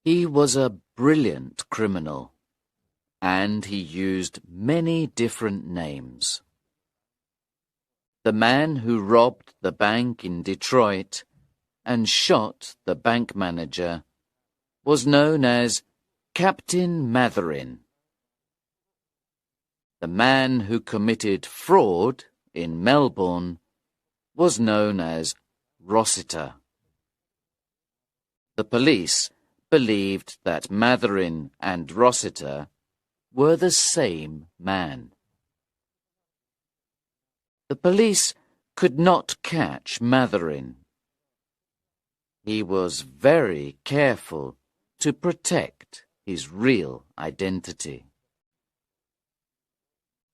He was a brilliant criminal, and he used many different names. The man who robbed the bank in Detroit and shot the bank manager was known as Captain Matherin. The man who committed fraud in Melbourne was known as Rossiter. The police believed that Matherin and Rossiter were the same man. The police could not catch Matherin. He was very careful to protect his real identity.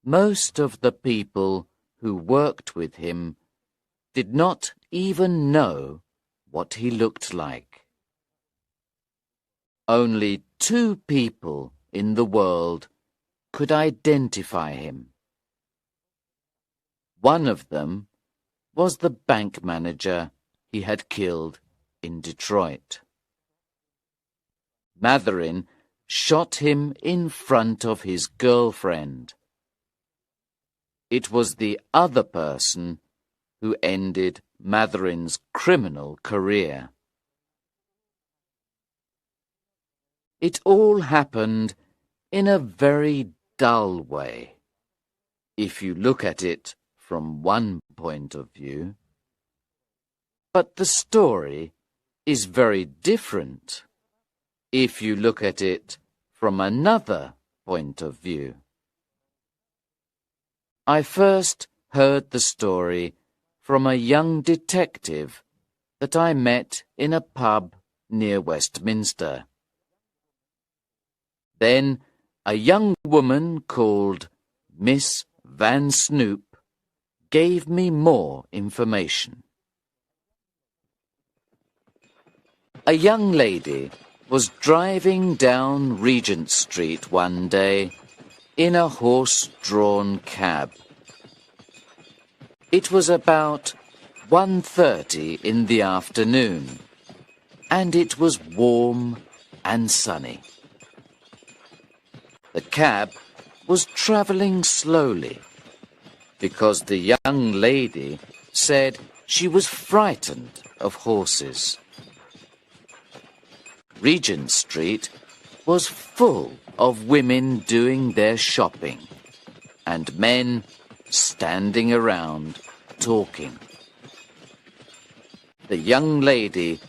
Most of the people who worked with him did not even know what he looked like. Only 2 people in the world could identify him. One of them was the bank manager he had killed in Detroit. Matherin shot him in front of his girlfriend. It was the other person who ended Matherin's criminal career. It all happened in a very dull way, if you look at it from one point of view. But the story is very different if you look at it from another point of view. I first heard the story from a young detective that I met in a pub near Westminster. Then a young woman called Miss Van Snoop gave me more information. A young lady was driving down Regent Street one day in a horse-drawn cab. It was about 1:30 in the afternoon, and it was warm and sunny. The cab was travelling slowly because the young lady said she was frightened of horses. Regent Street was full of women doing their shopping and men standing around talking. The young lady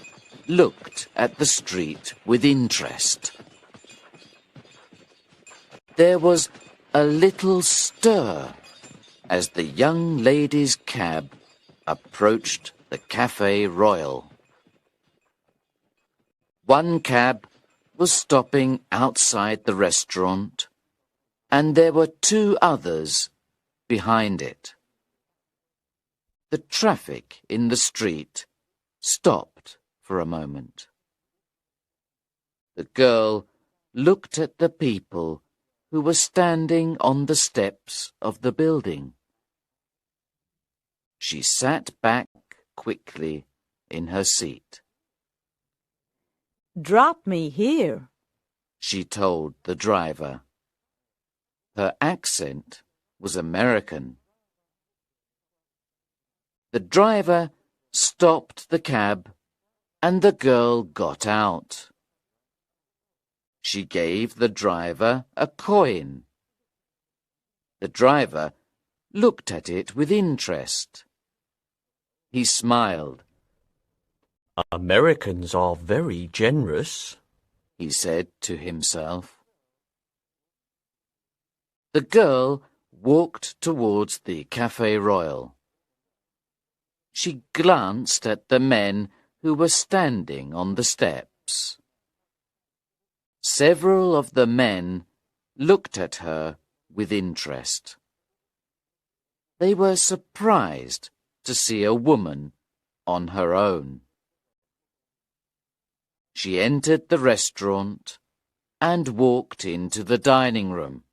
looked at the street with interest. There was a little stir as the young lady's cab approached the Café Royal. One cab was stopping outside the restaurant, and there were 2 others behind it. The traffic in the street stopped for a moment. The girl looked at the people who were standing on the steps of the building. She sat back quickly in her seat. "Drop me here," she told the driver. Her accent was American. The driver stopped the cab and the girl got out. She gave the driver a coin. The driver looked at it with interest. He smiled. "Americans are very generous," he said to himself. The girl walked towards the Café Royal. She glanced at the men who were standing on the steps. Several of the men looked at her with interest. They were surprised to see a woman on her own. She entered the restaurant and walked into the dining room.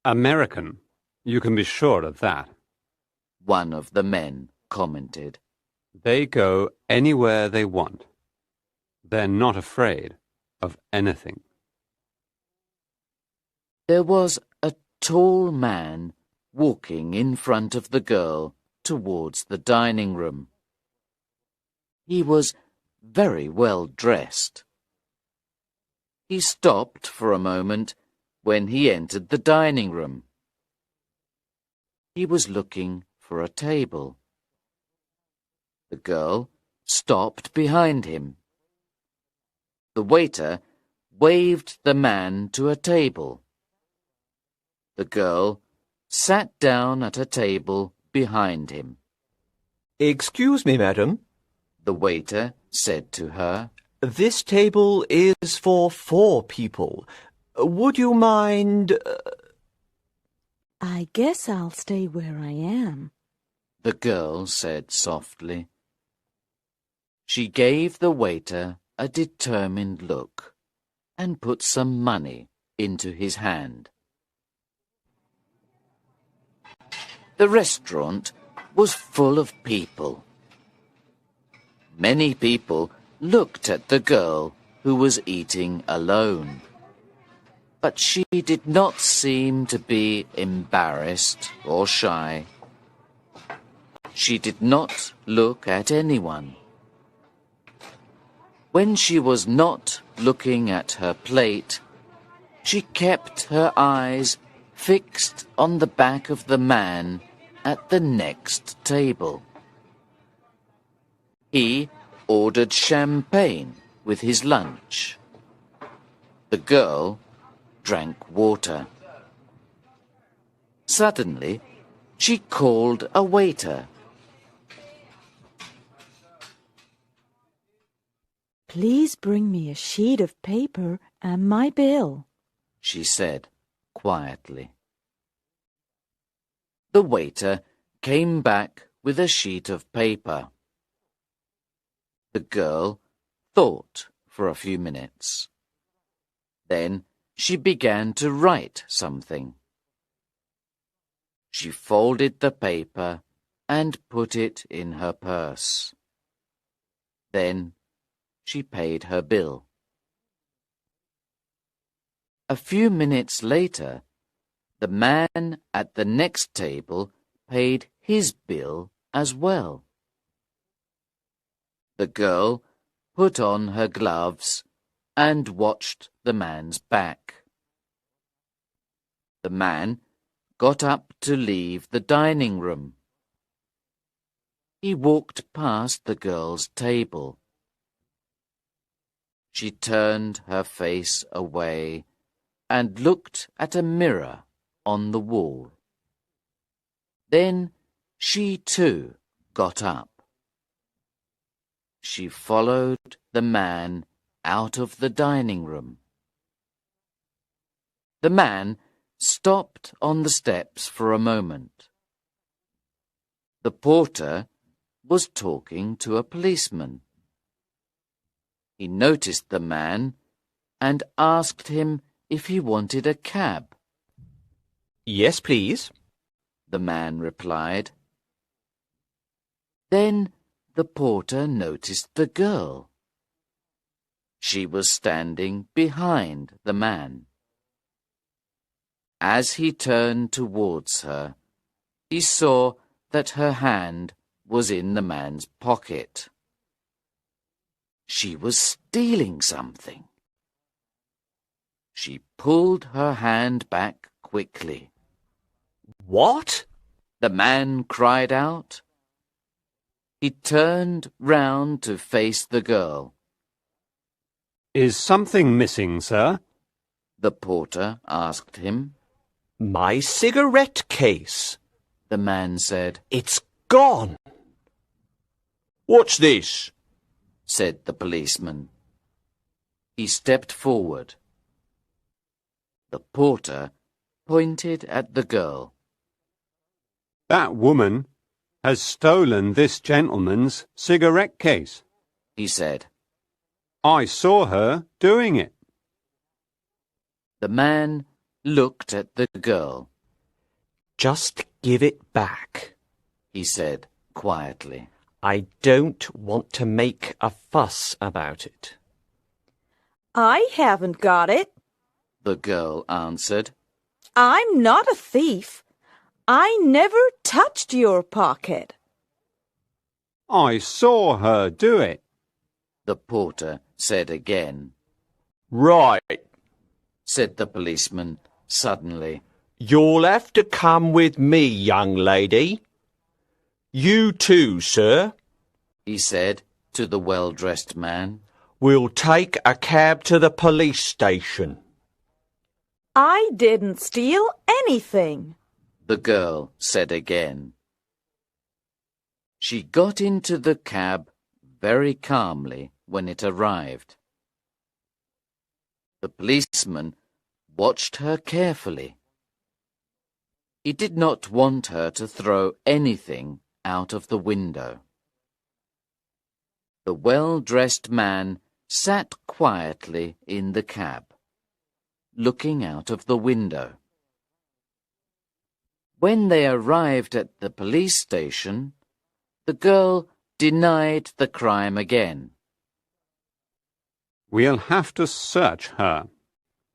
"American, you can be sure of that," one of the men commented. "They go anywhere they want. They're not afraid of anything. There was a tall man walking in front of the girl towards the dining room. He was very well dressed. He stopped for a moment when he entered the dining room. He was looking for a table. The girl stopped behind him. The waiter waved the man to a table. The girl sat down at a table behind him. Excuse me, madam, The waiter said to her. this table is for 4 people. Would you mind... I guess I'll stay where I am. The girl said softly. She gave the waiter a determined look and put some money into his hand. The restaurant was full of people. Many people looked at the girl who was eating alone. But she did not seem to be embarrassed or shy. She did not look at anyone. When she was not looking at her plate, she kept her eyes fixed on the back of the man at the next table. He ordered champagne with his lunch. The girl drank water. Suddenly, she called a waiter. Please bring me a sheet of paper and my bill, she said quietly. The waiter came back with a sheet of paper. The girl thought for a few minutes. Then she began to write something. She folded the paper and put it in her purse. Then she paid her bill. A few minutes later, the man at the next table paid his bill as well. The girl put on her gloves and watched the man's back. The man got up to leave the dining room. He walked past the girl's table. She turned her face away and looked at a mirror on the wall. Then she too got up. She followed the man out of the dining room. The man stopped on the steps for a moment. The porter was talking to a policeman. He noticed the man and asked him if he wanted a cab. Yes, please. The man replied. Then the porter noticed the girl. She was standing behind the man. As he turned towards her, he saw that her hand was in the man's pocket. She was stealing something. She pulled her hand back quickly. What? The man cried out. He turned round to face the girl. Is something missing, sir? The porter asked him. My cigarette case. The man said. It's gone. What's this? Said the policeman. He stepped forward. The porter pointed at the girl. That woman has stolen this gentleman's cigarette case. He said. I saw her doing it. The man looked at the girl. Just give it back, He said quietly. I don't want to make a fuss about it. I haven't got it, the girl answered. I'm not a thief. I never touched your pocket. I saw her do it. The porter said again. Right, Said the policeman suddenly. you'll have to come with me, young lady. You too, sir. He said to the well-dressed man. We'll take a cab to the police station. I didn't steal anything, The girl said again. She got into the cab very calmly when it arrived. The policeman watched her carefully. He did not want her to throw anything out of the window. The well-dressed man sat quietly in the cab, looking out of the window. When they arrived at the police station, the girl denied the crime again. We'll have to search her,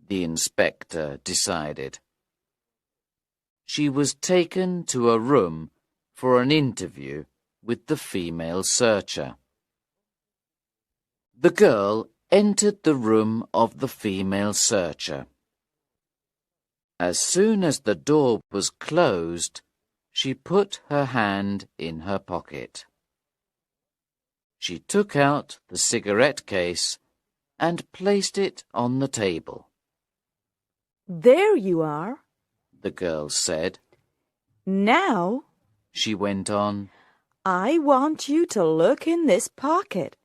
The inspector decided. She was taken to a room for an interview with the female searcher. The girl entered the room of the female searcher. As soon as the door was closed, she put her hand in her pocket. She took out the cigarette case and placed it on the table. There you are. The girl said. Now, She went on. I want you to look in this pocket.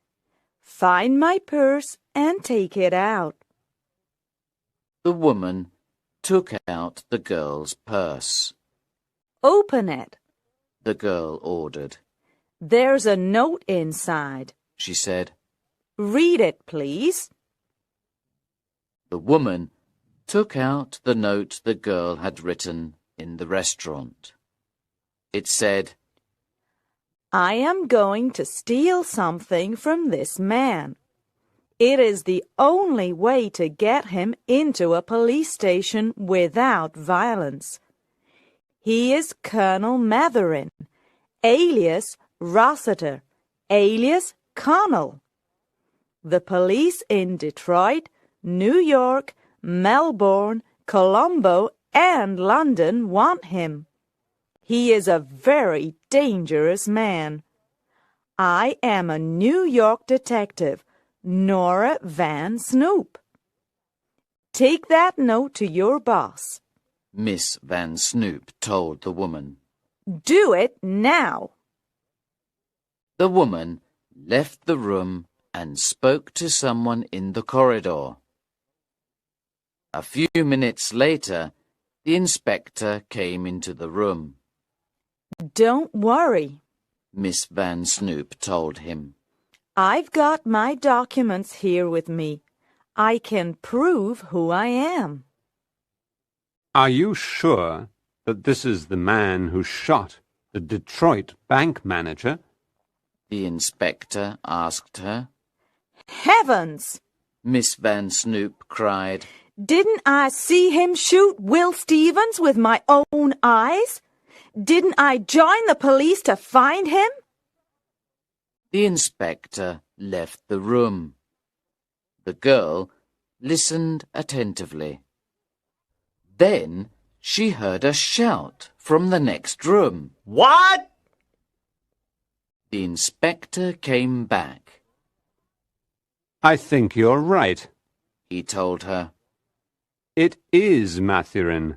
Find my purse and take it out. The woman took out the girl's purse. Open it. The girl ordered. There's a note inside. She said. Read it, please. The woman took out the note the girl had written in the restaurant. It said, I am going to steal something from this man. It is the only way to get him into a police station without violence. He is Colonel Matherin, alias Rossiter, alias Connell. The police in Detroit, New York, Melbourne, Colombo, and London want him. He is a very dangerous man. I am a New York detective, Nora Van Snoop. Take that note to your boss. Miss Van Snoop told the woman. Do it now. The woman left the room and spoke to someone in the corridor. A few minutes later, the inspector came into the room. Don't worry. Miss Van Snoop told him. I've got my documents here with me. I can prove who I am. Are you sure that this is the man who shot the Detroit bank manager? The inspector asked her. Heavens! Miss Van Snoop cried. Didn't I see him shoot Will Stevens with my own eyes? Didn't I join the police to find him? The inspector left the room. The girl listened attentively. Then she heard a shout from the next room. What? The inspector came back. I think you're right. He told her. It is Matherin.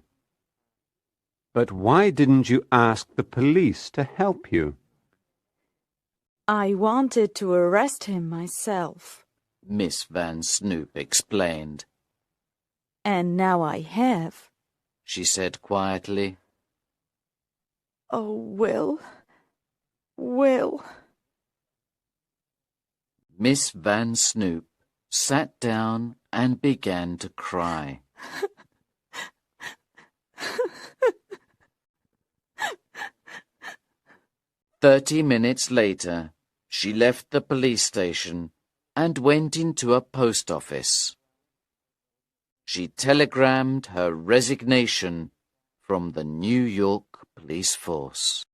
But why didn't you ask the police to help you? I wanted to arrest him myself. Miss Van Snoop explained. And now I have. She said quietly. Oh, Will. Will. Miss Van Snoop sat down and began to cry. "30 minutes later, she left the police station and went into a post office. she telegrammed her resignation from the New York police force.